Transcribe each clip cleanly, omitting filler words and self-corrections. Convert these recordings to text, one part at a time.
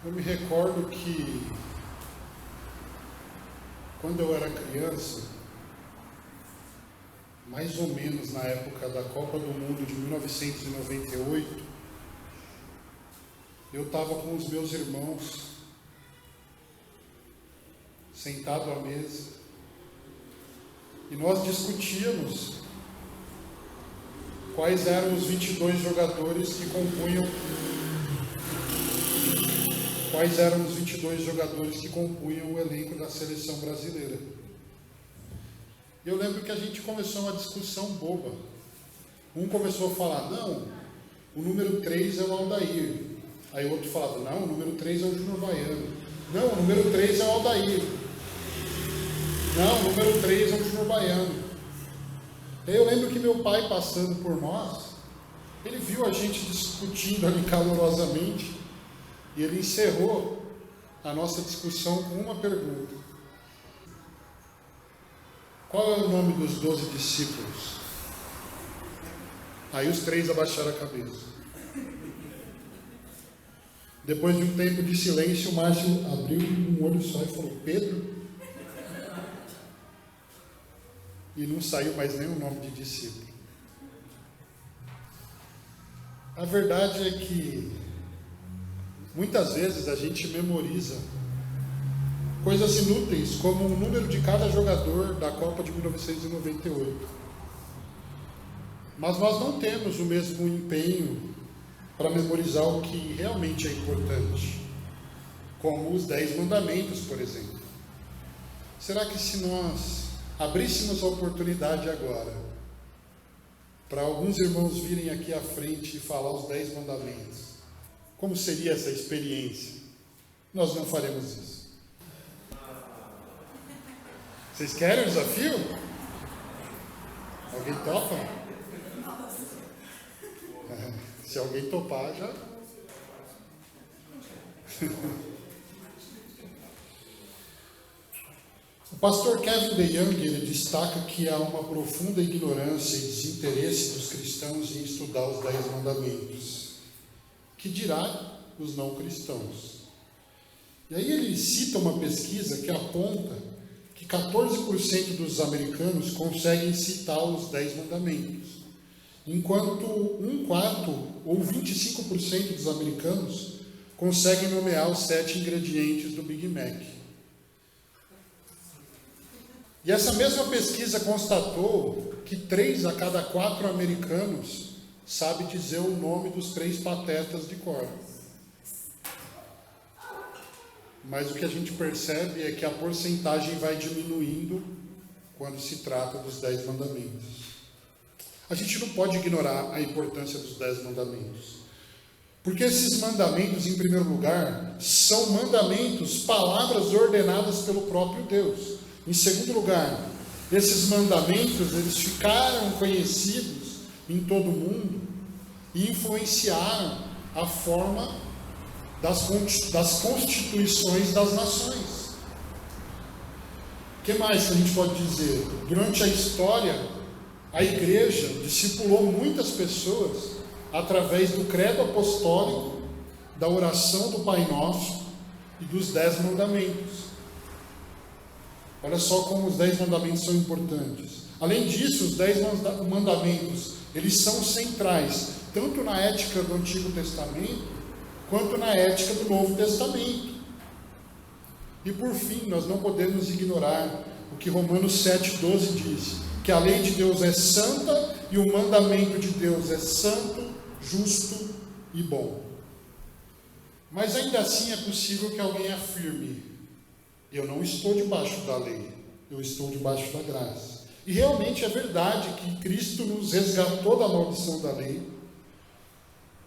Eu me recordo que, quando eu era criança, mais ou menos na época da Copa do Mundo de 1998, eu estava com os meus irmãos, sentado à mesa, e nós discutíamos quais eram os 22 jogadores que compunham o elenco da seleção brasileira. Eu lembro que a gente começou uma discussão boba. Um começou a falar, não, o número 3 é o Aldair. Aí o outro falava, não, o número 3 é o Júnior Baiano. Não, o número 3 é o Aldair. Não, o número 3 é o Júnior Baiano. Aí eu lembro que meu pai, passando por nós, ele viu a gente discutindo ali calorosamente e ele encerrou a nossa discussão com uma pergunta. Qual é o nome dos 12 discípulos? Aí os 3 abaixaram a cabeça. Depois de um tempo de silêncio, o Márcio abriu um olho só e falou, Pedro? E não saiu mais nenhum nome de discípulo. A verdade é que muitas vezes a gente memoriza coisas inúteis, como o número de cada jogador da Copa de 1998. Mas nós não temos o mesmo empenho para memorizar o que realmente é importante, como os 10 mandamentos, por exemplo. Será que se nós abríssemos a oportunidade agora para alguns irmãos virem aqui à frente e falar os 10 mandamentos, como seria essa experiência? Nós não faremos isso. Vocês querem o desafio? Alguém topa? Se alguém topar, já... O pastor Kevin DeYoung, ele destaca que há uma profunda ignorância e desinteresse dos cristãos em estudar os 10 mandamentos, que dirá os não cristãos. E aí ele cita uma pesquisa que aponta que 14% dos americanos conseguem citar os 10 mandamentos, enquanto 1/4 ou 25% dos americanos conseguem nomear os 7 ingredientes do Big Mac. E essa mesma pesquisa constatou que 3 a cada 4 americanos sabe dizer o nome dos 3 patetas de cor. Mas o que a gente percebe é que a porcentagem vai diminuindo quando se trata dos 10 mandamentos. A gente não pode ignorar a importância dos 10 mandamentos. Porque esses mandamentos, em primeiro lugar, são mandamentos, palavras ordenadas pelo próprio Deus. Em segundo lugar, esses mandamentos, eles ficaram conhecidos em todo o mundo e influenciaram a forma das constituições das nações. O que mais que a gente pode dizer? Durante a história, a igreja discipulou muitas pessoas através do credo apostólico, da oração do Pai Nosso e dos 10 mandamentos. Olha só como os 10 mandamentos são importantes. Além disso, os 10 mandamentos, eles são centrais, tanto na ética do Antigo Testamento, quanto na ética do Novo Testamento. E por fim, nós não podemos ignorar o que Romanos 7,12 diz, que a lei de Deus é santa e o mandamento de Deus é santo, justo e bom. Mas ainda assim é possível que alguém afirme, eu não estou debaixo da lei, eu estou debaixo da graça. E realmente é verdade que Cristo nos resgatou da maldição da lei,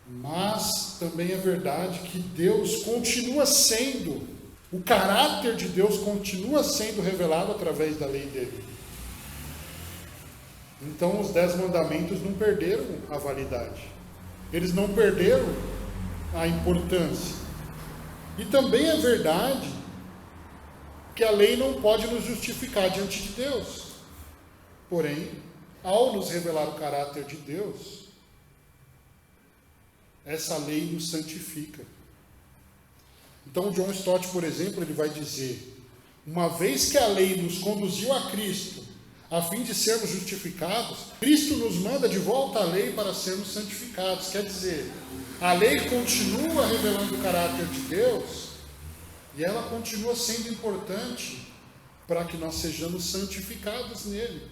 mas também é verdade que Deus continua sendo, o caráter de Deus continua sendo revelado através da lei dele. Então os 10 mandamentos não perderam a validade, eles não perderam a importância. E também é verdade que a lei não pode nos justificar diante de Deus. Porém, ao nos revelar o caráter de Deus, essa lei nos santifica. Então, o John Stott, por exemplo, ele vai dizer: uma vez que a lei nos conduziu a Cristo, a fim de sermos justificados, Cristo nos manda de volta à lei para sermos santificados. Quer dizer, a lei continua revelando o caráter de Deus e ela continua sendo importante para que nós sejamos santificados nele.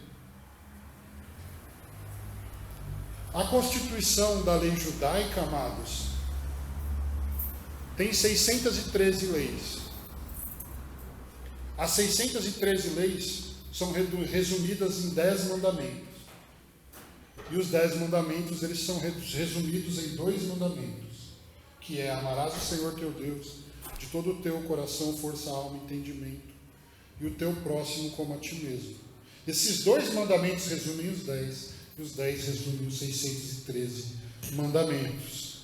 A constituição da lei judaica, amados, tem 613 leis. As 613 leis são resumidas em 10 mandamentos. E os 10 mandamentos, eles são resumidos em 2 mandamentos, que é: amarás o Senhor teu Deus de todo o teu coração, força, alma e entendimento, e o teu próximo como a ti mesmo. Esses 2 mandamentos resumem os 10, e os 10 resumem os 613 mandamentos.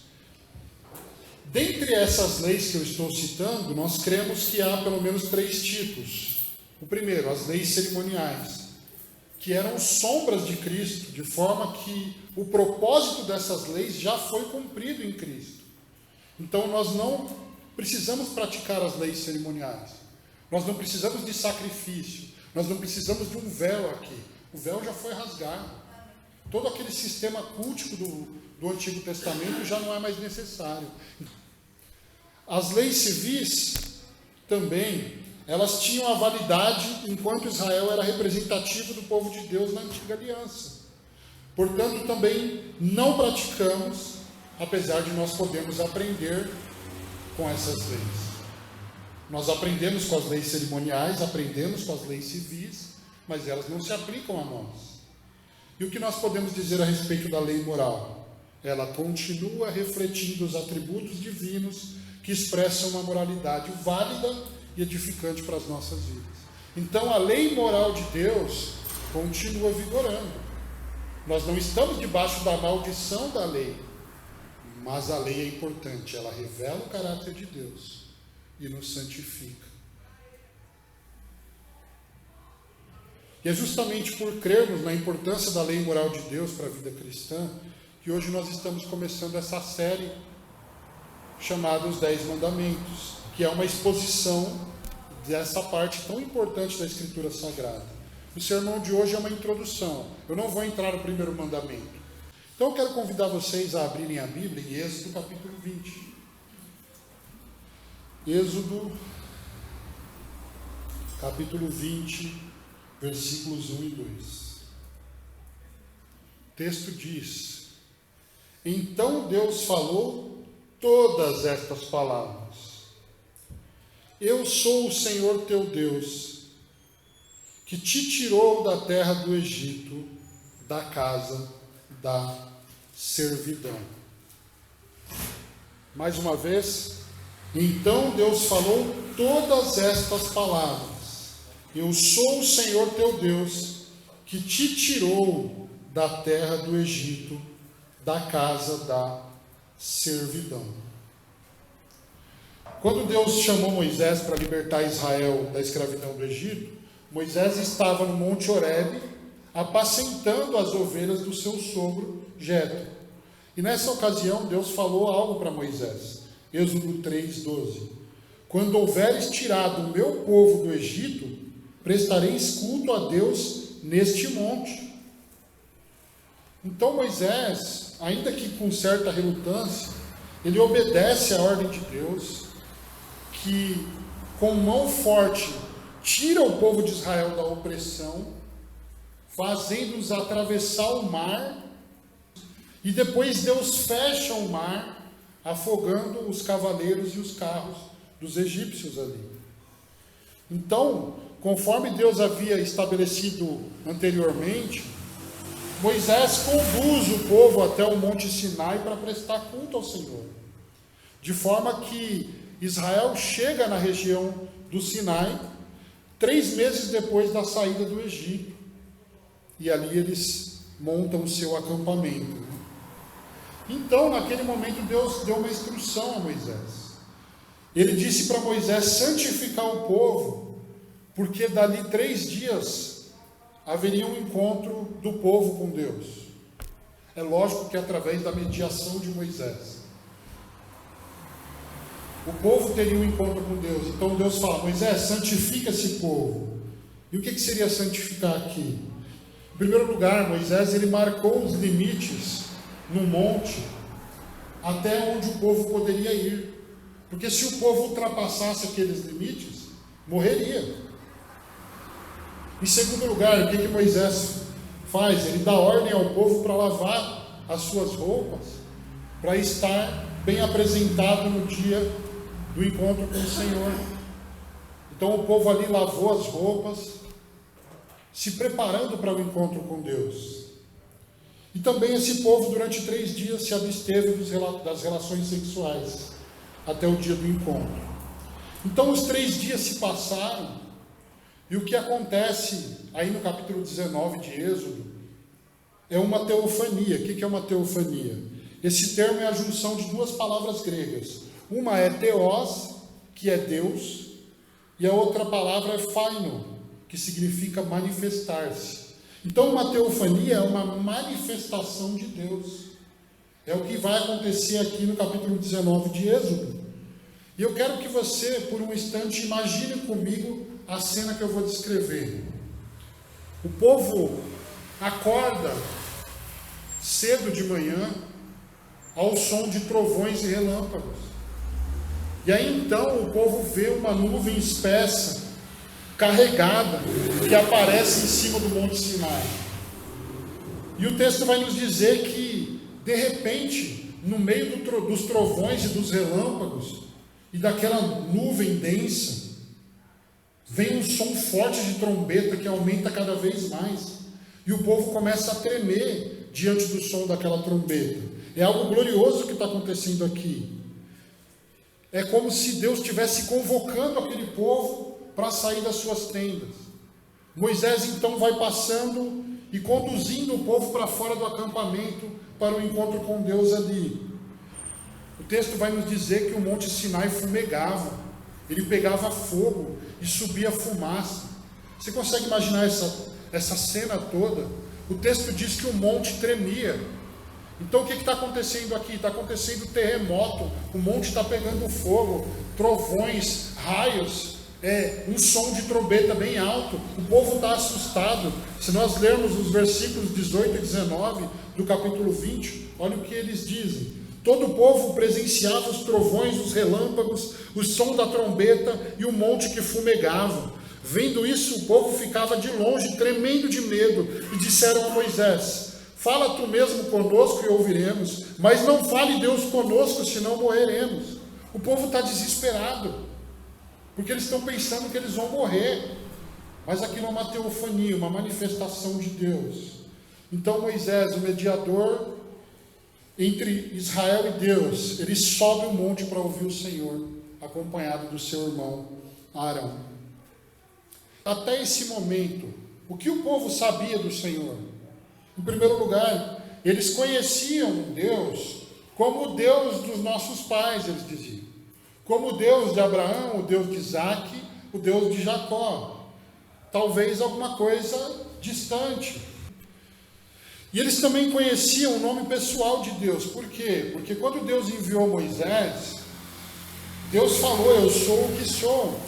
Dentre essas leis que eu estou citando, nós cremos que há pelo menos 3 tipos. O primeiro, as leis cerimoniais, que eram sombras de Cristo, de forma que o propósito dessas leis já foi cumprido em Cristo. Então nós não precisamos praticar as leis cerimoniais, nós não precisamos de sacrifício, nós não precisamos de um véu aqui. O véu já foi rasgado. Todo aquele sistema cultico do Antigo Testamento já não é mais necessário. As leis civis também, elas tinham a validade enquanto Israel era representativo do povo de Deus na Antiga Aliança. Portanto, também não praticamos, apesar de nós podermos aprender com essas leis. Nós aprendemos com as leis cerimoniais, aprendemos com as leis civis, mas elas não se aplicam a nós. E o que nós podemos dizer a respeito da lei moral? Ela continua refletindo os atributos divinos que expressam uma moralidade válida e edificante para as nossas vidas. Então, a lei moral de Deus continua vigorando. Nós não estamos debaixo da maldição da lei, mas a lei é importante. Ela revela o caráter de Deus e nos santifica. E é justamente por crermos na importância da lei moral de Deus para a vida cristã que hoje nós estamos começando essa série chamada Os 10 Mandamentos, que é uma exposição dessa parte tão importante da Escritura Sagrada. O sermão de hoje é uma introdução. Eu não vou entrar no primeiro mandamento. Então eu quero convidar vocês a abrirem a Bíblia em Êxodo capítulo 20. Êxodo capítulo 20, versículos 1 e 2. O texto diz: então Deus falou todas estas palavras: eu sou o Senhor teu Deus, que te tirou da terra do Egito, da casa da servidão. Mais uma vez, então Deus falou todas estas palavras: eu sou o Senhor teu Deus, que te tirou da terra do Egito, da casa da servidão. Quando Deus chamou Moisés para libertar Israel da escravidão do Egito, Moisés estava no Monte Horebe, apacentando as ovelhas do seu sogro Jetro. E nessa ocasião Deus falou algo para Moisés. Êxodo 3:12. Quando houveres tirado o meu povo do Egito, prestareis culto a Deus neste monte. Então Moisés, ainda que com certa relutância, ele obedece à ordem de Deus, que com mão forte tira o povo de Israel da opressão, fazendo-os atravessar o mar, e depois Deus fecha o mar, afogando os cavaleiros e os carros dos egípcios ali. Então, conforme Deus havia estabelecido anteriormente, Moisés conduz o povo até o Monte Sinai para prestar culto ao Senhor, de forma que Israel chega na região do Sinai 3 meses depois da saída do Egito, e ali eles montam o seu acampamento. Então, naquele momento, Deus deu uma instrução a Moisés. Ele disse para Moisés santificar o povo, porque dali 3 dias haveria um encontro do povo com Deus. É lógico que através da mediação de Moisés. o povo teria um encontro com Deus. Então Deus fala: Moisés, santifica esse povo. E o que seria santificar aqui? Em primeiro lugar, Moisés ele marcou os limites no monte até onde o povo poderia ir. Porque se o povo ultrapassasse aqueles limites, morreria. Em segundo lugar, o que Moisés faz? Ele dá ordem ao povo para lavar as suas roupas, para estar bem apresentado no dia do encontro com o Senhor. Então o povo ali lavou as roupas, se preparando para o encontro com Deus. E também esse povo durante 3 dias se absteve das relações sexuais, até o dia do encontro. Então os 3 dias se passaram, e o que acontece aí no capítulo 19 de Êxodo é uma teofania. O que é uma teofania? Esse termo é a junção de 2 palavras gregas. Uma é theos, que é Deus, e a outra palavra é phaino, que significa manifestar-se. Então uma teofania é uma manifestação de Deus. É o que vai acontecer aqui no capítulo 19 de Êxodo. E eu quero que você, por um instante, imagine comigo a cena que eu vou descrever. O povo acorda cedo de manhã ao som de trovões e relâmpagos. E aí então o povo vê uma nuvem espessa, carregada, que aparece em cima do Monte Sinai. E o texto vai nos dizer que, de repente, no meio dos trovões e dos relâmpagos, e daquela nuvem densa, vem um som forte de trombeta que aumenta cada vez mais. E o povo começa a tremer diante do som daquela trombeta. É algo glorioso que está acontecendo aqui. É como se Deus estivesse convocando aquele povo para sair das suas tendas. Moisés então vai passando e conduzindo o povo para fora do acampamento para o encontro com Deus ali. O texto vai nos dizer que o Monte Sinai fumegava, ele pegava fogo e subia fumaça. Você consegue imaginar essa cena toda? O texto diz que o monte tremia. Então o que está acontecendo aqui? Está acontecendo terremoto, o monte está pegando fogo, trovões, raios, um som de trombeta bem alto, o povo está assustado. Se nós lermos os versículos 18 e 19 do capítulo 20, olha o que eles dizem. Todo o povo presenciava os trovões, os relâmpagos, o som da trombeta e o monte que fumegava. Vendo isso, o povo ficava de longe, tremendo de medo, e disseram a Moisés: fala tu mesmo conosco e ouviremos, mas não fale Deus conosco, senão morreremos. O povo está desesperado, porque eles estão pensando que eles vão morrer. Mas aquilo é uma teofania, uma manifestação de Deus. Então Moisés, o mediador entre Israel e Deus, ele sobe o monte para ouvir o Senhor, acompanhado do seu irmão Arão. Até esse momento, o que o povo sabia do Senhor? Em primeiro lugar, eles conheciam Deus como o Deus dos nossos pais, eles diziam. Como o Deus de Abraão, o Deus de Isaac, o Deus de Jacó. Talvez alguma coisa distante. E eles também conheciam o nome pessoal de Deus. Por quê? Porque quando Deus enviou Moisés, Deus falou: eu sou o que sou.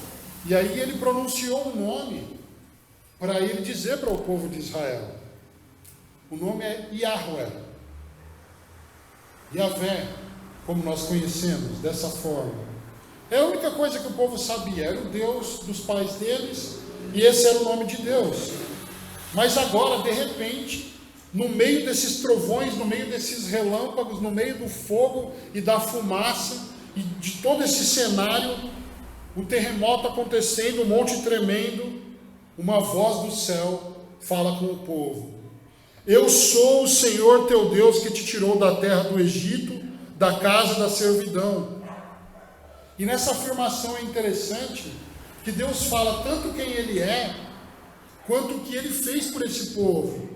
E aí ele pronunciou um nome para ele dizer para o povo de Israel. O nome é Yahweh. Yahvé, como nós conhecemos, dessa forma. É a única coisa que o povo sabia, era o Deus dos pais deles, e esse era o nome de Deus. Mas agora, de repente, no meio desses trovões, no meio desses relâmpagos, no meio do fogo e da fumaça, e de todo esse cenário, o terremoto acontecendo, o monte tremendo, uma voz do céu fala com o povo: eu sou o Senhor teu Deus que te tirou da terra do Egito, da casa da servidão. E nessa afirmação é interessante que Deus fala tanto quem Ele é, quanto o que Ele fez por esse povo.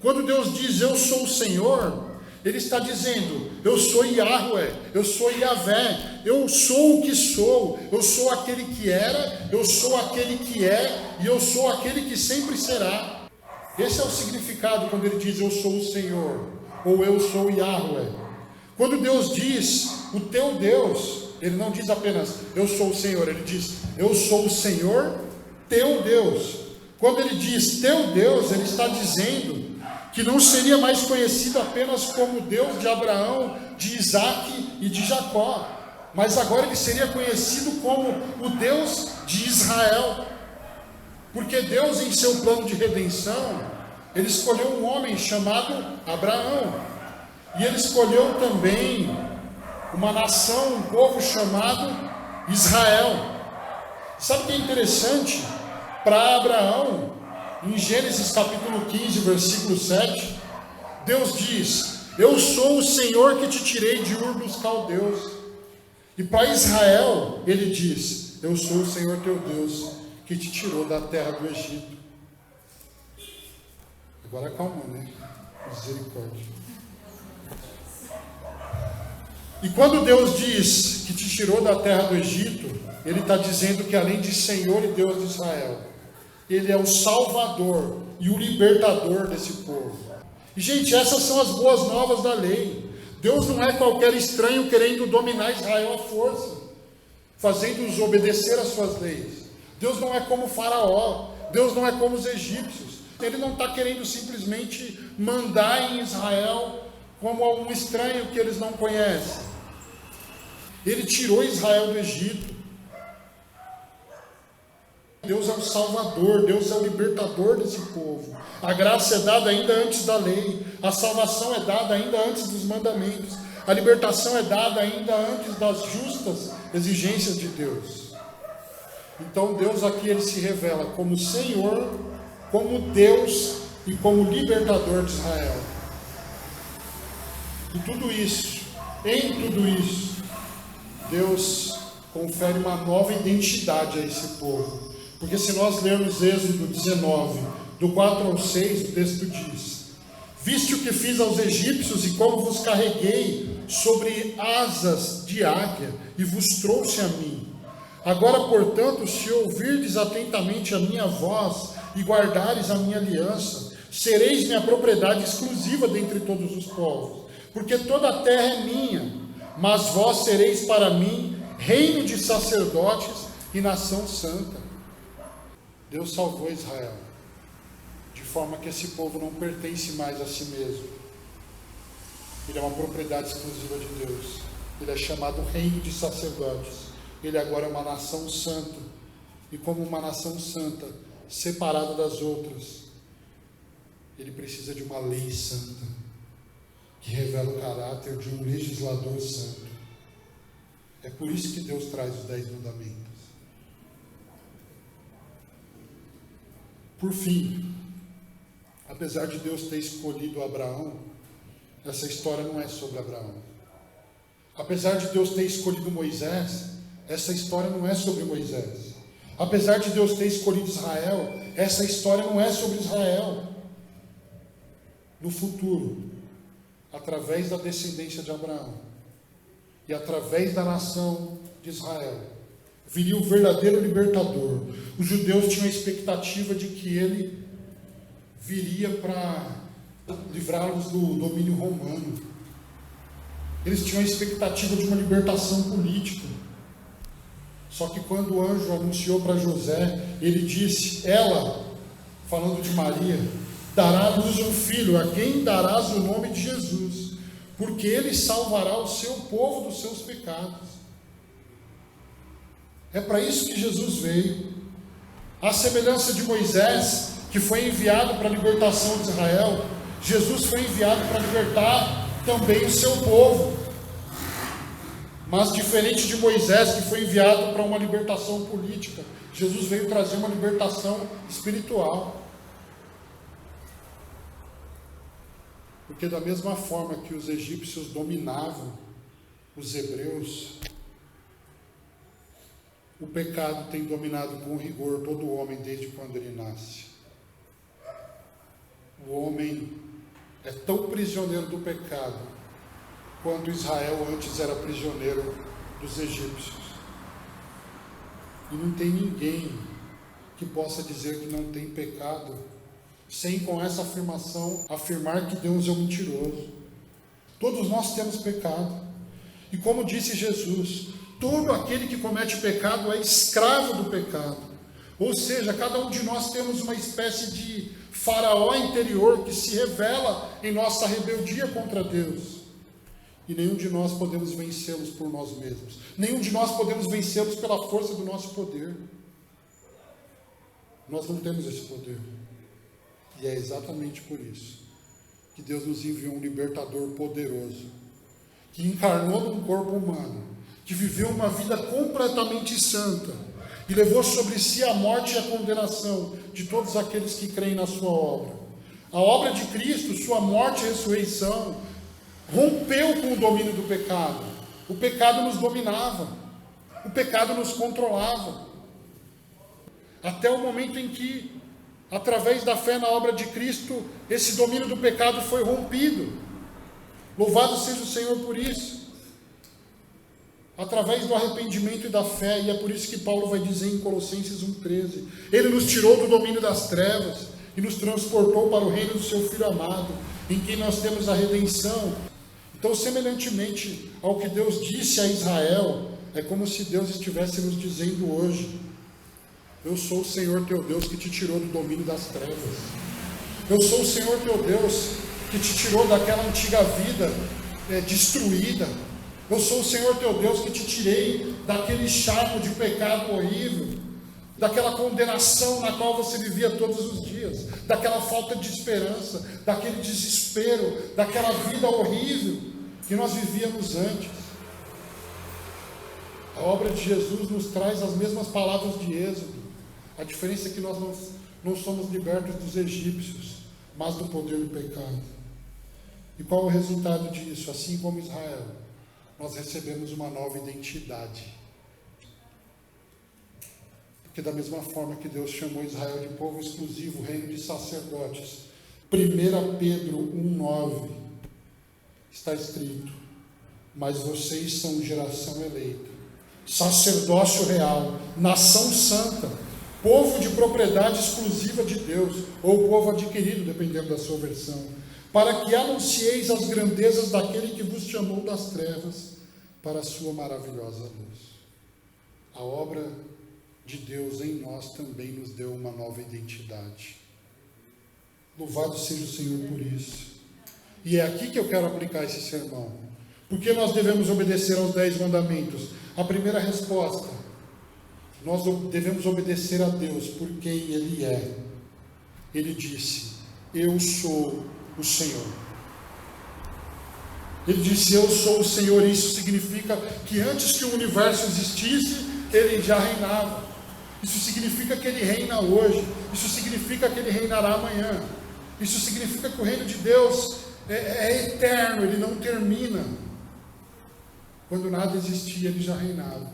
Quando Deus diz eu sou o Senhor, Ele está dizendo: eu sou Yahweh, eu sou Yahvé, eu sou o que sou, eu sou aquele que era, eu sou aquele que é, e eu sou aquele que sempre será. Esse é o significado quando Ele diz eu sou o Senhor, ou eu sou Yahweh. Quando Deus diz o teu Deus, Ele não diz apenas, eu sou o Senhor, ele diz, eu sou o Senhor teu Deus. Quando ele diz teu Deus, ele está dizendo que não seria mais conhecido apenas como Deus de Abraão, de Isaac e de Jacó, mas agora ele seria conhecido como o Deus de Israel, porque Deus, em seu plano de redenção, ele escolheu um homem chamado Abraão, e ele escolheu também uma nação, um povo chamado Israel. Sabe o que é interessante? Para Abraão, em Gênesis capítulo 15, versículo 7, Deus diz, eu sou o Senhor que te tirei de Ur dos Caldeus. E para Israel, ele diz, eu sou o Senhor teu Deus, que te tirou da terra do Egito. Agora calma, né? Misericórdia. E quando Deus diz que te tirou da terra do Egito, ele está dizendo que além de Senhor e Deus de Israel, ele é o Salvador e o libertador desse povo. E gente, essas são as boas novas da lei. Deus não é qualquer estranho querendo dominar Israel à força, fazendo-os obedecer às suas leis. Deus não é como Faraó, Deus não é como os egípcios. Ele não está querendo simplesmente mandar em Israel como algum estranho que eles não conhecem. Ele tirou Israel do Egito. Deus é o Salvador, Deus é o libertador desse povo. A graça é dada ainda antes da lei, a salvação é dada ainda antes dos mandamentos, a libertação é dada ainda antes das justas exigências de Deus. Então Deus aqui ele se revela como Senhor, como Deus e como libertador de Israel. E tudo isso, em tudo isso, Deus confere uma nova identidade a esse povo. Porque se nós lermos Êxodo 19, do 4 ao 6, o texto diz, viste o que fiz aos egípcios e como vos carreguei sobre asas de águia e vos trouxe a mim. Agora, portanto, se ouvirdes atentamente a minha voz e guardares a minha aliança, sereis minha propriedade exclusiva dentre todos os povos, porque toda a terra é minha, mas vós sereis para mim reino de sacerdotes e nação santa. Deus salvou Israel, de forma que esse povo não pertence mais a si mesmo. Ele é uma propriedade exclusiva de Deus. Ele é chamado reino de sacerdotes. Ele agora é uma nação santa. E como uma nação santa, separada das outras, ele precisa de uma lei santa, que revela o caráter de um legislador santo. É por isso que Deus traz os 10 mandamentos. Por fim, apesar de Deus ter escolhido Abraão, essa história não é sobre Abraão. Apesar de Deus ter escolhido Moisés, essa história não é sobre Moisés. Apesar de Deus ter escolhido Israel, essa história não é sobre Israel. No futuro, através da descendência de Abraão e através da nação de Israel, viria o verdadeiro libertador. Os judeus tinham a expectativa de que ele viria para livrá-los do domínio romano. Eles tinham a expectativa de uma libertação política. Só que quando o anjo anunciou para José, ele disse, ela, falando de Maria, dará à luz um filho, a quem darás o nome de Jesus, porque ele salvará o seu povo dos seus pecados. É para isso que Jesus veio. À semelhança de Moisés, que foi enviado para a libertação de Israel, Jesus foi enviado para libertar também o seu povo. Mas diferente de Moisés, que foi enviado para uma libertação política, Jesus veio trazer uma libertação espiritual. Porque da mesma forma que os egípcios dominavam os hebreus, o pecado tem dominado com rigor todo homem desde quando ele nasce. O homem é tão prisioneiro do pecado quanto Israel antes era prisioneiro dos egípcios. E não tem ninguém que possa dizer que não tem pecado, sem com essa afirmação afirmar que Deus é um mentiroso. Todos nós temos pecado. E como disse Jesus, Todo aquele que comete pecado é escravo do pecado. Ou seja, cada um de nós temos uma espécie de faraó interior que se revela em nossa rebeldia contra Deus. E nenhum de nós podemos vencê-los por nós mesmos. Nenhum de nós podemos vencê-los pela força do nosso poder. Nós não temos esse poder. E é exatamente por isso que Deus nos enviou um libertador poderoso, que encarnou num corpo humano, que viveu uma vida completamente santa e levou sobre si a morte e a condenação de todos aqueles que creem na sua obra. A obra de Cristo, sua morte e ressurreição, rompeu com o domínio do pecado. O pecado nos dominava, o pecado nos controlava, até o momento em que, através da fé na obra de Cristo, esse domínio do pecado foi rompido. Louvado seja o Senhor por isso. Através do arrependimento e da fé, e é por isso que Paulo vai dizer em Colossenses 1,13, Ele nos tirou do domínio das trevas e nos transportou para o reino do seu Filho amado, em quem nós temos a redenção. Então, semelhantemente ao que Deus disse a Israel, é como se Deus estivesse nos dizendo hoje: eu sou o Senhor teu Deus que te tirou do domínio das trevas. Eu sou o Senhor teu Deus que te tirou daquela antiga vida destruída. Eu sou o Senhor teu Deus que te tirei daquele charco de pecado horrível, daquela condenação na qual você vivia todos os dias, daquela falta de esperança, daquele desespero, daquela vida horrível que nós vivíamos antes. A obra de Jesus nos traz as mesmas palavras de Êxodo. A diferença é que nós não somos libertos dos egípcios, mas do poder do pecado. E qual é o resultado disso? Assim como Israel, nós recebemos uma nova identidade. Porque da mesma forma que Deus chamou Israel de povo exclusivo, reino de sacerdotes, 1 Pedro 1,9, está escrito: mas vocês são geração eleita, sacerdócio real, nação santa, povo de propriedade exclusiva de Deus, ou povo adquirido, dependendo da sua versão, para que anuncieis as grandezas daquele que vos chamou das trevas para a sua maravilhosa luz. A obra de Deus em nós também nos deu uma nova identidade. Louvado seja o Senhor por isso. E é aqui que eu quero aplicar esse sermão. Por que nós devemos obedecer aos 10 mandamentos? A primeira resposta: nós devemos obedecer a Deus por quem Ele é. Ele disse: eu sou o Senhor. Ele disse: eu sou o Senhor. Isso significa que antes que o universo existisse, Ele já reinava. Isso significa que Ele reina hoje. Isso significa que Ele reinará amanhã. Isso significa que o reino de Deus é eterno, Ele não termina. Quando nada existia, Ele já reinava.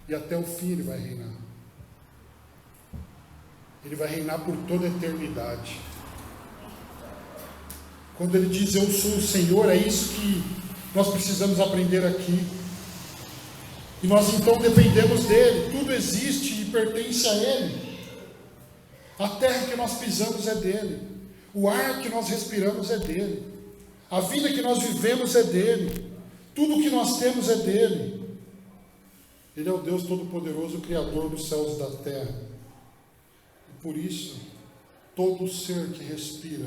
E até o fim Ele vai reinar. Ele vai reinar por toda a eternidade. Quando Ele diz: eu sou o Senhor, é isso que nós precisamos aprender aqui. E nós então dependemos dEle. Tudo existe e pertence a Ele. A terra que nós pisamos é dEle. O ar que nós respiramos é dEle. A vida que nós vivemos é dEle. Tudo que nós temos é dEle. Ele é o Deus Todo-Poderoso, Criador dos céus e da terra. E por isso, todo ser que respira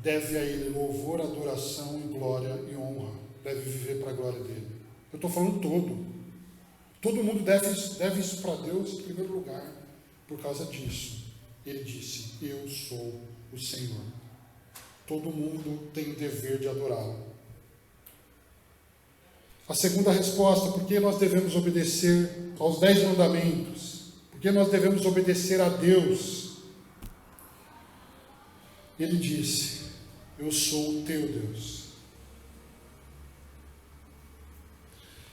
deve a Ele louvor, adoração, glória e honra. Deve viver para a glória dEle. Eu estou falando todo. Todo mundo deve isso para Deus em primeiro lugar. Por causa disso, Ele disse: eu sou o Senhor. Todo mundo tem o dever de adorá-lo. A segunda resposta: por que nós devemos obedecer aos 10 mandamentos? Por que nós devemos obedecer a Deus? Ele disse: eu sou o teu Deus.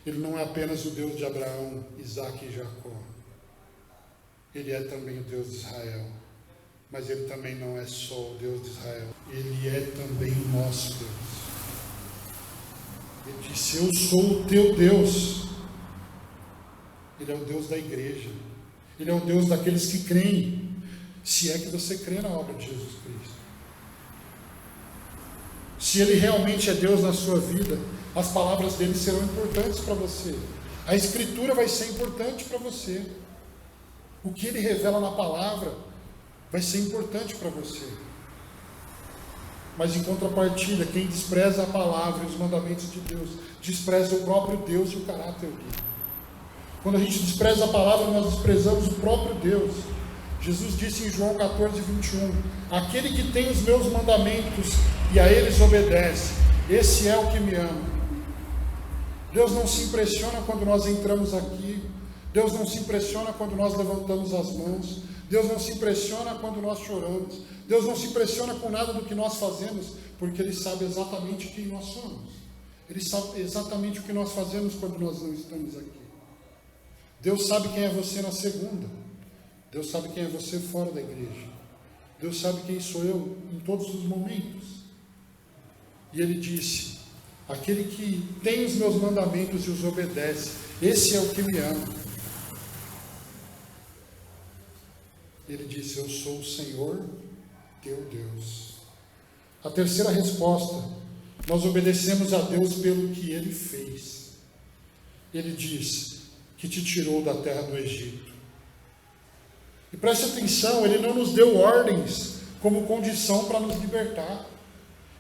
Ele não é apenas o Deus de Abraão, Isaque e Jacó. Ele é também o Deus de Israel. Mas Ele também não é só o Deus de Israel. Ele é também o nosso Deus. Ele disse: eu sou o teu Deus. Ele é o Deus da igreja. Ele é o Deus daqueles que creem. Se é que você crê na obra de Jesus Cristo. Se Ele realmente é Deus na sua vida, as palavras dele serão importantes para você. A Escritura vai ser importante para você. O que Ele revela na palavra vai ser importante para você. Mas em contrapartida, quem despreza a palavra e os mandamentos de Deus, despreza o próprio Deus e o caráter dele. Quando a gente despreza a palavra, nós desprezamos o próprio Deus. Jesus disse em João 14, 21, aquele que tem os meus mandamentos e a eles obedece, esse é o que me ama. Deus não se impressiona quando nós entramos aqui, Deus não se impressiona quando nós levantamos as mãos, Deus não se impressiona quando nós choramos, Deus não se impressiona com nada do que nós fazemos, porque Ele sabe exatamente quem nós somos. Ele sabe exatamente o que nós fazemos quando nós não estamos aqui. Deus sabe quem é você na segunda, Deus sabe quem é você fora da igreja, Deus sabe quem sou eu em todos os momentos. E Ele disse, aquele que tem os meus mandamentos e os obedece, esse é o que me ama. Ele disse, eu sou o Senhor, teu Deus. A terceira resposta, nós obedecemos a Deus pelo que Ele fez. Ele diz que te tirou da terra do Egito. E preste atenção, Ele não nos deu ordens como condição para nos libertar.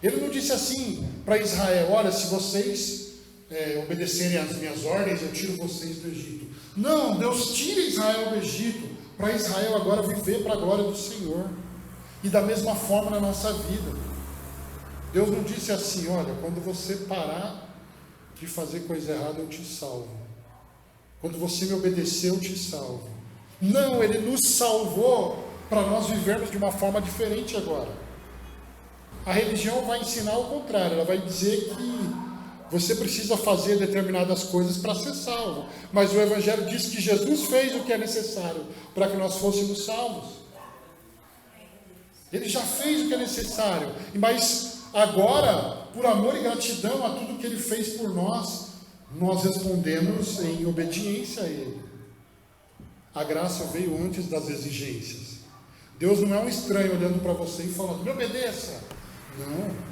Ele não disse assim para Israel, olha, se vocês obedecerem às minhas ordens, eu tiro vocês do Egito. Não, Deus tira Israel do Egito, para Israel agora viver para a glória do Senhor. E da mesma forma na nossa vida. Deus não disse assim, olha, quando você parar de fazer coisa errada, eu te salvo. Quando você me obedecer, eu te salvo. Não, Ele nos salvou para nós vivermos de uma forma diferente agora. A religião vai ensinar o contrário, ela vai dizer que você precisa fazer determinadas coisas para ser salvo. Mas o Evangelho diz que Jesus fez o que é necessário para que nós fôssemos salvos. Ele já fez o que é necessário. Mas agora, por amor e gratidão a tudo que Ele fez por nós, nós respondemos em obediência a Ele. A graça veio antes das exigências. Deus não é um estranho olhando para você e falando, me obedeça. Não.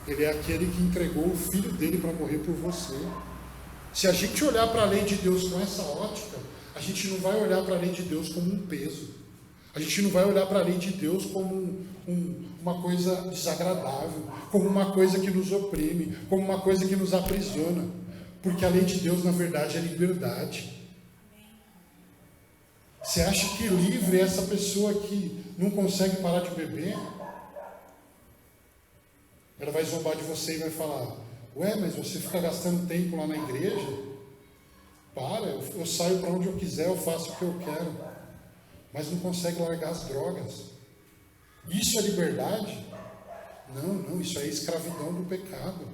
Ele é aquele que entregou o Filho dele para morrer por você. Se a gente olhar para a lei de Deus com essa ótica, a gente não vai olhar para a lei de Deus como um peso. A gente não vai olhar para a lei de Deus como uma coisa desagradável, como uma coisa que nos oprime, como uma coisa que nos aprisiona. Porque a lei de Deus, na verdade, é liberdade. Você acha que livre é essa pessoa que não consegue parar de beber? Ela vai zombar de você e vai falar, ué, mas você fica gastando tempo lá na igreja? Para, eu saio para onde eu quiser, eu faço o que eu quero. Mas não consegue largar as drogas. Isso é liberdade? Não, isso é escravidão do pecado.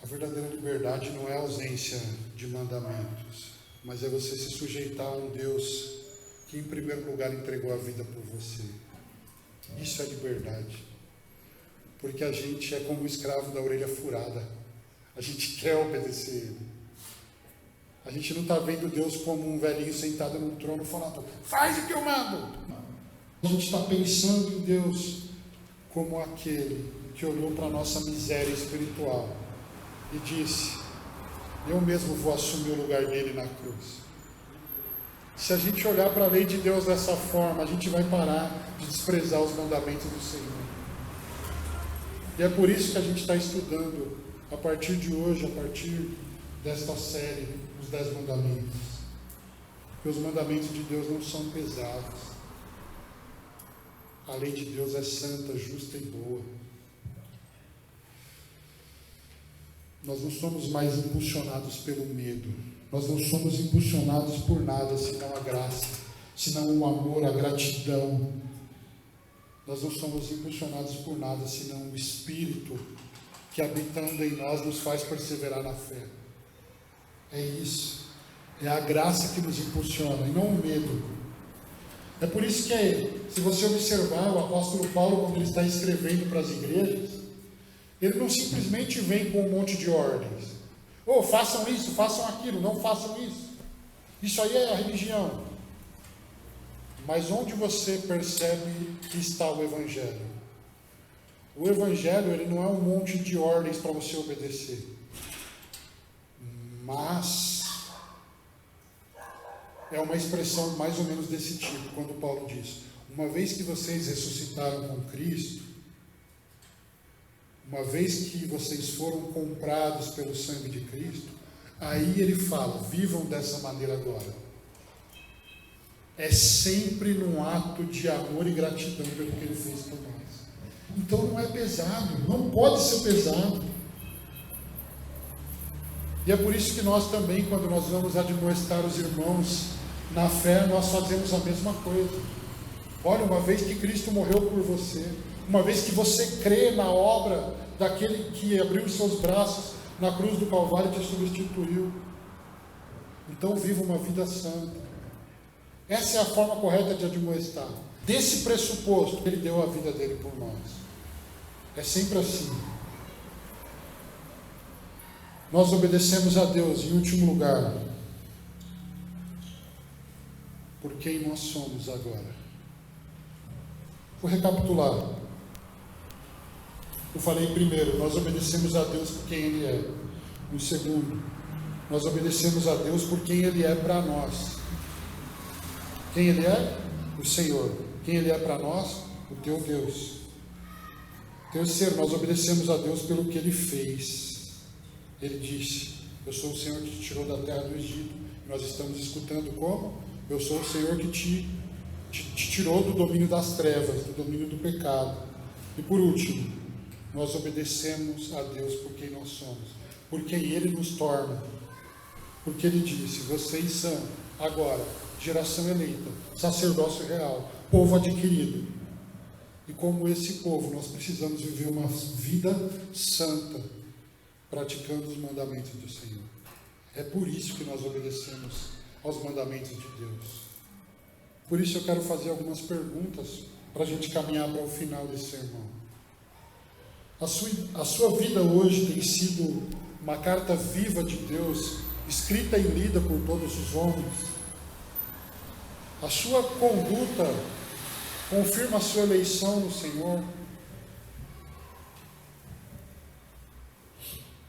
A verdadeira liberdade não é a ausência de mandamentos, mas é você se sujeitar a um Deus que em primeiro lugar entregou a vida por você. Isso é liberdade. Porque a gente é como o escravo da orelha furada. A gente quer obedecer Ele. A gente não está vendo Deus como um velhinho sentado no trono falando, faz o que eu mando. A gente está pensando em Deus como aquele que olhou para a nossa miséria espiritual e disse, eu mesmo vou assumir o lugar dele na cruz. Se a gente olhar para a lei de Deus dessa forma, a gente vai parar de desprezar os mandamentos do Senhor. E é por isso que a gente está estudando, a partir de hoje, a partir desta série, os 10 mandamentos. Porque os mandamentos de Deus não são pesados. A lei de Deus é santa, justa e boa. Nós não somos mais impulsionados pelo medo. Nós não somos impulsionados por nada, senão a graça, senão o amor, a gratidão. Nós não somos impulsionados por nada, senão o Espírito que habitando em nós nos faz perseverar na fé. É isso. É a graça que nos impulsiona, e não o medo. É por isso que, se você observar o apóstolo Paulo, quando ele está escrevendo para as igrejas, ele não simplesmente vem com um monte de ordens. Façam isso, façam aquilo, não façam isso. Isso aí é a religião. Mas onde você percebe que está o Evangelho? O Evangelho, ele não é um monte de ordens para você obedecer. Mas é uma expressão mais ou menos desse tipo, quando Paulo diz: uma vez que vocês ressuscitaram com Cristo, uma vez que vocês foram comprados pelo sangue de Cristo, aí ele fala: vivam dessa maneira agora. É sempre num ato de amor e gratidão pelo que ele fez por nós. Então não é pesado, não pode ser pesado. E é por isso que nós também, quando nós vamos admoestar os irmãos na fé, nós fazemos a mesma coisa. Olha, uma vez que Cristo morreu por você, uma vez que você crê na obra daquele que abriu os seus braços na cruz do Calvário e te substituiu, então viva uma vida santa. Essa é a forma correta de admoestar. Desse pressuposto, ele deu a vida dele por nós. É sempre assim. Nós obedecemos a Deus, em último lugar, por quem nós somos agora. Vou recapitular. Eu falei primeiro, nós obedecemos a Deus por quem Ele é. No segundo, nós obedecemos a Deus por quem Ele é para nós. Quem Ele é? O Senhor. Quem Ele é para nós? O teu Deus. Terceiro, nós obedecemos a Deus pelo que Ele fez. Ele disse: eu sou o Senhor que te tirou da terra do Egito. E nós estamos escutando como? Eu sou o Senhor que te tirou do domínio das trevas, do domínio do pecado. E por último, nós obedecemos a Deus por quem nós somos, por quem Ele nos torna. Porque Ele disse: vocês são agora geração eleita, sacerdócio real, povo adquirido. E como esse povo, nós precisamos viver uma vida santa, praticando os mandamentos do Senhor. É por isso que nós obedecemos aos mandamentos de Deus. Por isso eu quero fazer algumas perguntas para a gente caminhar para o final desse sermão. A sua vida hoje tem sido uma carta viva de Deus, escrita e lida por todos os homens? A sua conduta confirma a sua eleição no Senhor?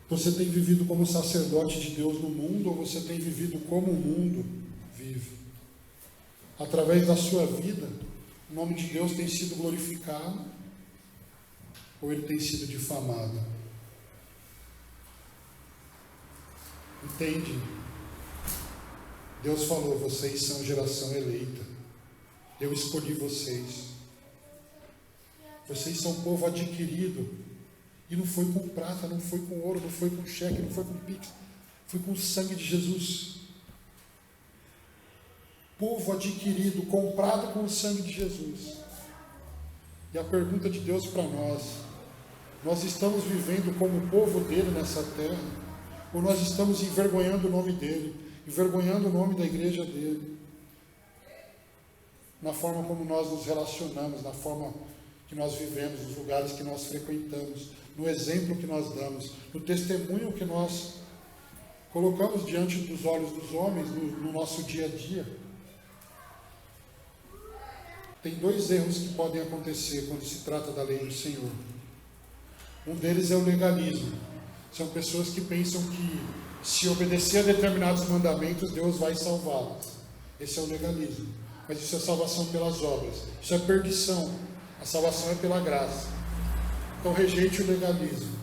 Você tem vivido como sacerdote de Deus no mundo, ou você tem vivido como o mundo vive? Através da sua vida, o nome de Deus tem sido glorificado, ou ele tem sido difamado? Entende? Deus falou: vocês são geração eleita, eu escolhi vocês, vocês são povo adquirido, e não foi com prata, não foi com ouro, não foi com cheque, não foi com pix, foi com o sangue de Jesus. Povo adquirido, comprado com o sangue de Jesus. E a pergunta de Deus para nós estamos vivendo como povo dele nessa terra, ou nós estamos envergonhando o nome dele, envergonhando o nome da igreja dele, na forma como nós nos relacionamos, na forma que nós vivemos, nos lugares que nós frequentamos, no exemplo que nós damos, no testemunho que nós colocamos diante dos olhos dos homens no nosso dia a dia. Tem dois erros que podem acontecer quando se trata da lei do Senhor. Um deles é o legalismo. São pessoas que pensam que se obedecer a determinados mandamentos, Deus vai salvá-las. Esse é o legalismo. Mas isso é salvação pelas obras. Isso é perdição. A salvação é pela graça. Então rejeite o legalismo.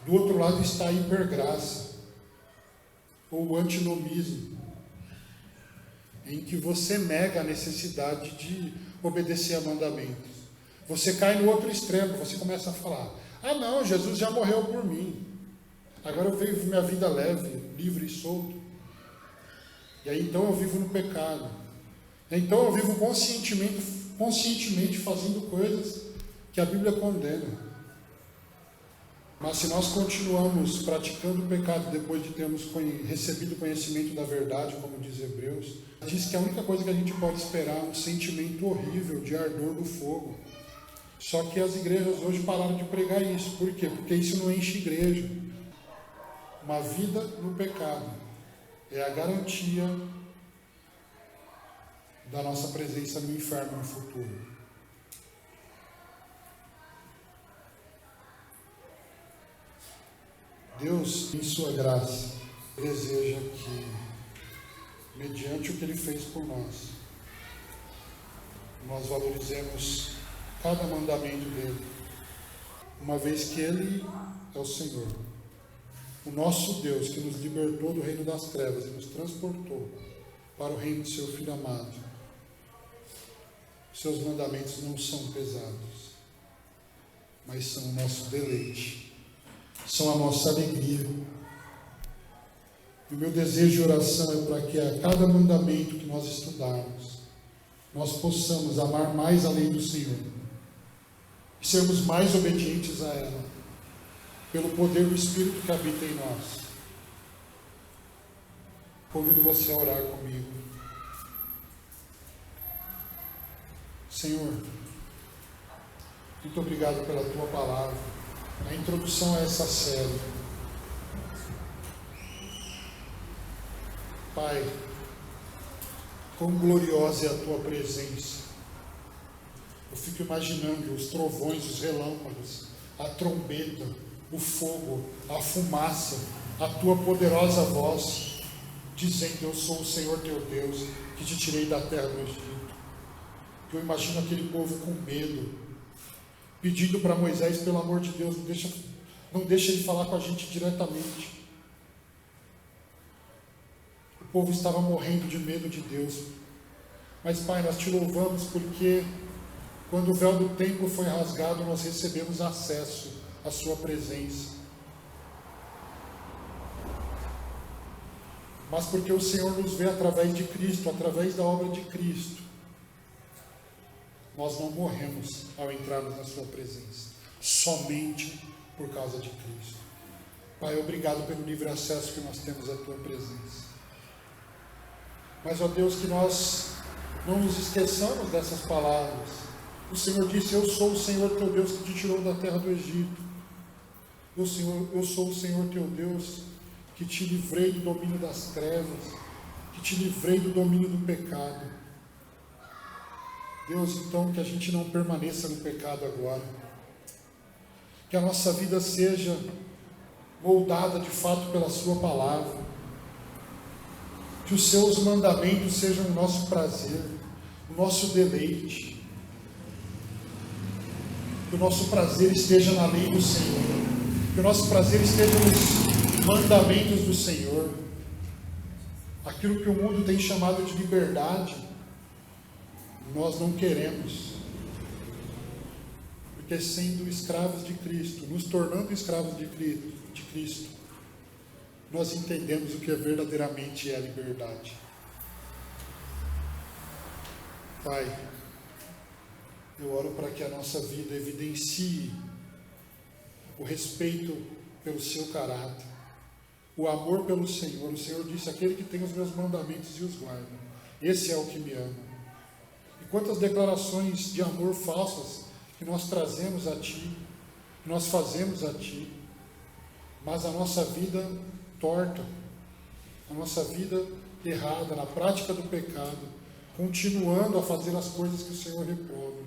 Do outro lado está a hipergraça, ou o antinomismo, em que você nega a necessidade de obedecer a mandamentos. Você cai no outro extremo, você começa a falar: ah não, Jesus já morreu por mim, agora eu vivo minha vida leve, livre e solto. E aí então eu vivo no pecado. Então eu vivo conscientemente fazendo coisas que a Bíblia condena. Mas se nós continuamos praticando o pecado depois de termos recebido conhecimento da verdade, como diz Hebreus, diz que a única coisa que a gente pode esperar é um sentimento horrível de ardor do fogo. Só que as igrejas hoje pararam de pregar isso. Por quê? Porque isso não enche igreja. Uma vida no pecado é a garantia da nossa presença no inferno no futuro. Deus, em sua graça, deseja que, mediante o que Ele fez por nós, nós valorizemos cada mandamento dEle, uma vez que Ele é o Senhor, o nosso Deus, que nos libertou do reino das trevas e nos transportou para o reino do seu Filho amado. Seus mandamentos não são pesados, mas são o nosso deleite, são a nossa alegria. E o meu desejo de oração é para que a cada mandamento que nós estudarmos, nós possamos amar mais a lei do Senhor e sermos mais obedientes a ela, pelo poder do Espírito que habita em nós. Convido você a orar comigo. Senhor, muito obrigado pela Tua palavra, a introdução a essa série. Pai, quão gloriosa é a Tua presença. Eu fico imaginando os trovões, os relâmpagos, a trombeta, o fogo, a fumaça, a Tua poderosa voz, dizendo: eu sou o Senhor teu Deus, que te tirei da terra do Egito. Eu imagino aquele povo com medo, pedindo para Moisés: pelo amor de Deus, não deixa ele falar com a gente diretamente. O povo estava morrendo de medo de Deus. Mas, Pai, nós te louvamos porque quando o véu do templo foi rasgado, nós recebemos acesso à sua presença. Mas porque o Senhor nos vê através de Cristo, através da obra de Cristo, nós não morremos ao entrarmos na sua presença, somente por causa de Cristo. Pai, obrigado pelo livre acesso que nós temos à tua presença. Mas, ó Deus, que nós não nos esqueçamos dessas palavras. O Senhor disse: eu sou o Senhor teu Deus que te tirou da terra do Egito. Eu sou o Senhor teu Deus que te livrei do domínio das trevas, que te livrei do domínio do pecado. Deus, então, que a gente não permaneça no pecado agora, que a nossa vida seja moldada de fato pela sua palavra, que os seus mandamentos sejam o nosso prazer, o nosso deleite, que o nosso prazer esteja na lei do Senhor, que o nosso prazer esteja nos mandamentos do Senhor. Aquilo que o mundo tem chamado de liberdade, nós não queremos, porque sendo escravos de Cristo, nos tornando escravos de Cristo, nós entendemos o que verdadeiramente é a liberdade. Pai, eu oro para que a nossa vida evidencie o respeito pelo seu caráter, o amor pelo Senhor. O Senhor disse: aquele que tem os meus mandamentos e os guarda, esse é o que me ama. E quantas declarações de amor falsas que nós trazemos a Ti, que nós fazemos a Ti, mas a nossa vida torta, a nossa vida errada, na prática do pecado, continuando a fazer as coisas que o Senhor reprova.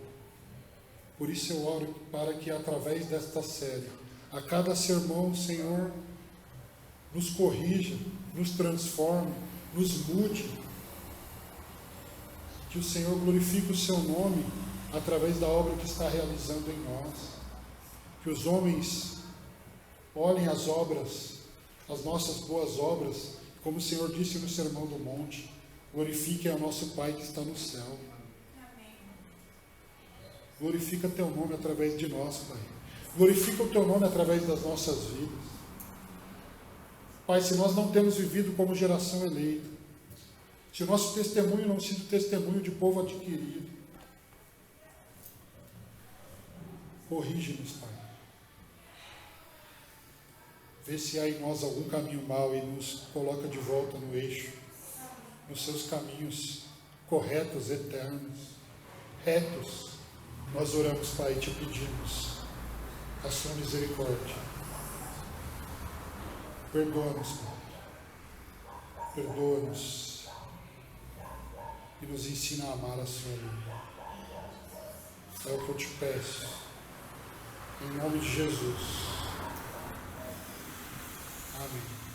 Por isso eu oro para que, através desta série, a cada sermão, o Senhor nos corrija, nos transforme, nos mude, que o Senhor glorifique o seu nome através da obra que está realizando em nós, que os homens olhem as obras, as nossas boas obras, como o Senhor disse no Sermão do Monte: glorifiquem ao nosso Pai que está no céu. Glorifica teu nome através de nós, Pai. Glorifica o teu nome através das nossas vidas. Pai, se nós não temos vivido como geração eleita, se o nosso testemunho não sido testemunho de povo adquirido, corrige-nos, Pai. Vê se há em nós algum caminho mau e nos coloca de volta no eixo, nos seus caminhos corretos, eternos, retos. Nós oramos, Pai, e te pedimos a sua misericórdia. Perdoa-nos, Pai. Perdoa-nos e nos ensina a amar a sua lei. É o que eu te peço, em nome de Jesus. Amém.